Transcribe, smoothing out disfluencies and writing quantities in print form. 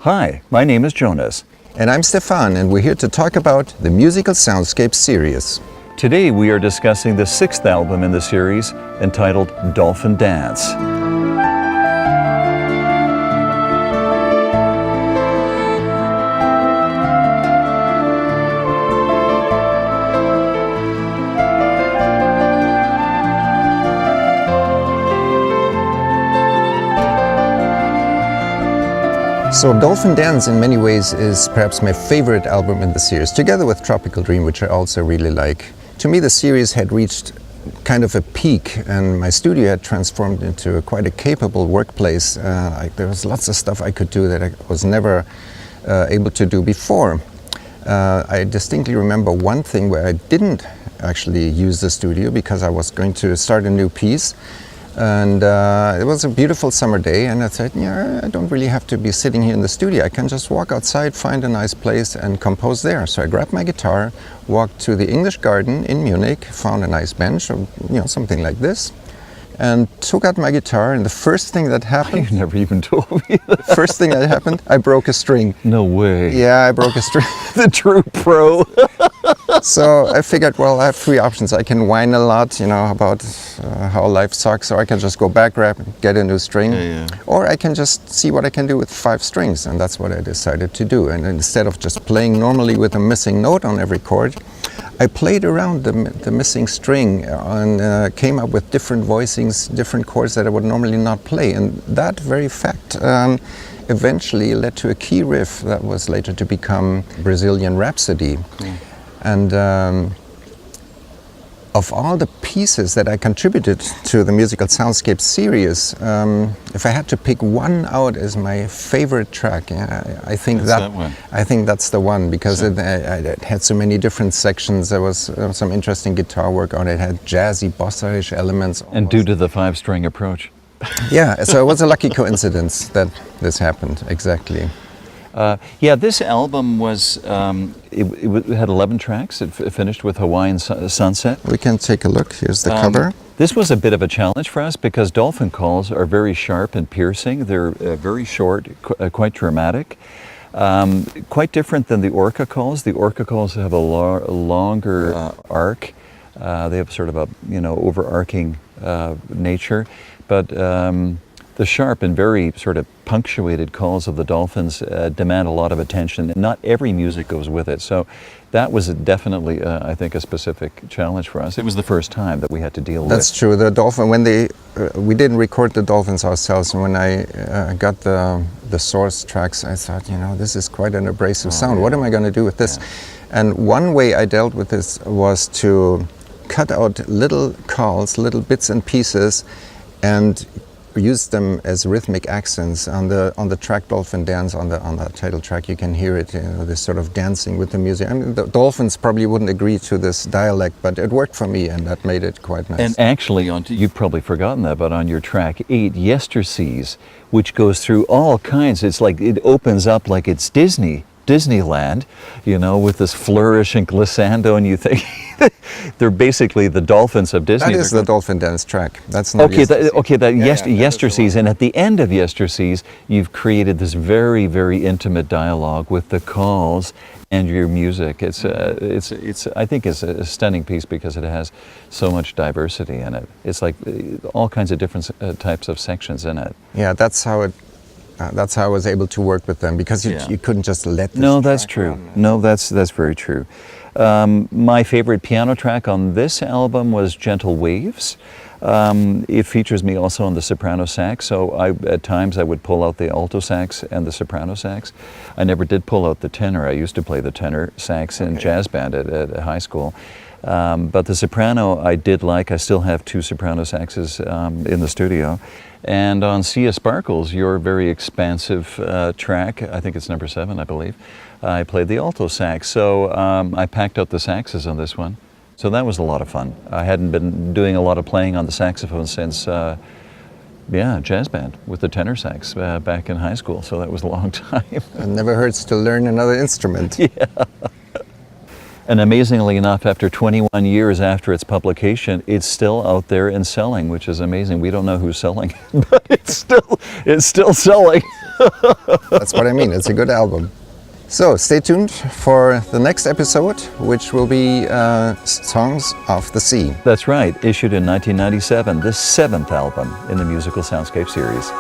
Hi, my name is Jonas. And I'm Stefan, and we're here to talk about the Musical Soundscapes series. Today we are discussing the sixth album in the series, entitled Dolphin Dance. So Dolphin Dance in many ways is perhaps my favorite album in the series, together with Tropical Dream, which I also really like. To me, the series had reached kind of a peak, and my studio had transformed into quite a capable workplace. There was lots of stuff I could do that I was never able to do before. I distinctly remember one thing where I didn't actually use the studio because I was going to start a new piece. And it was a beautiful summer day, and I said, yeah, I don't really have to be sitting here in the studio. I can just walk outside, find a nice place and compose there. So I grabbed my guitar, walked to the English Garden in Munich, found a nice bench, or something like this, and took out my guitar, and the first thing that happened... You never even told me that. First thing that happened, I broke a string. No way. Yeah, I broke a string. The true pro. So I figured, well, I have three options. I can whine a lot, about how life sucks, or I can just go back, grab, get a new string, or I can just see what I can do with 5 strings, and that's what I decided to do. And instead of just playing normally with a missing note on every chord, I played around the missing string and came up with different voicings, different chords that I would normally not play. And that very fact eventually led to a key riff that was later to become Brazilian Rhapsody. And of all the pieces that I contributed to the Musical Soundscapes series, if I had to pick one out as my favorite track, I think that one. I think that's the one, because it had so many different sections. There was some interesting guitar work on it. It had jazzy, bossa-ish elements. Almost. And due to the 5-string approach. Yeah, so it was a lucky coincidence that this happened, exactly. This album was, it had 11 tracks. It finished with Hawaiian Sunset. We can take a look. Here's the cover. This was a bit of a challenge for us because dolphin calls are very sharp and piercing. They're very short, quite dramatic. Quite different than the orca calls. The orca calls have a longer arc. They have sort of a, overarching nature. But the sharp and very sort of punctuated calls of the dolphins demand a lot of attention. Not every music goes with it. So that was definitely, I think, a specific challenge for us. It was the first time that we had to deal with. That's true. The dolphin, when we didn't record the dolphins ourselves, and when I got the source tracks, I thought, this is quite an abrasive sound. What am I going to do with this? And one way I dealt with this was to cut out little calls, little bits and pieces, and use them as rhythmic accents on the track Dolphin Dance. On the title track, you can hear it, this sort of dancing with the music. I mean, the dolphins probably wouldn't agree to this dialect, but it worked for me, and that made it quite nice. And actually, you've probably forgotten that, but on your track 8, Yesterseas, which goes through all kinds, it's like it opens up like it's Disneyland, with this flourish and glissando, and you think they're basically the dolphins of Disney. That is the Dolphin Dance track. That's not Yesterseas. And at the end of Yesterseas, you've created this very, very intimate dialogue with the calls and your music. I think it's a stunning piece because it has so much diversity in it. It's like all kinds of different types of sections in it. Yeah, that's how I was able to work with them, because you couldn't just let this No, that's true. run. No, that's very true. My favorite piano track on this album was Gentle Waves. It features me also on the soprano sax, so at times I would pull out the alto sax and the soprano sax. I never did pull out the tenor. I used to play the tenor sax in jazz band at high school. But the soprano I did like. I still have 2 soprano saxes in the studio. And on Sea of Sparkles, your very expansive track, I think it's number 7, I believe, I played the alto sax. So I packed out the saxes on this one. So that was a lot of fun. I hadn't been doing a lot of playing on the saxophone since, jazz band with the tenor sax back in high school. So that was a long time. It never hurts to learn another instrument. Yeah. And amazingly enough, after 21 years after its publication, it's still out there and selling, which is amazing. We don't know who's selling, but it's still selling. That's what I mean. It's a good album. So stay tuned for the next episode, which will be Songs of the Sea. That's right, issued in 1997, the 7th album in the Musical Soundscape series.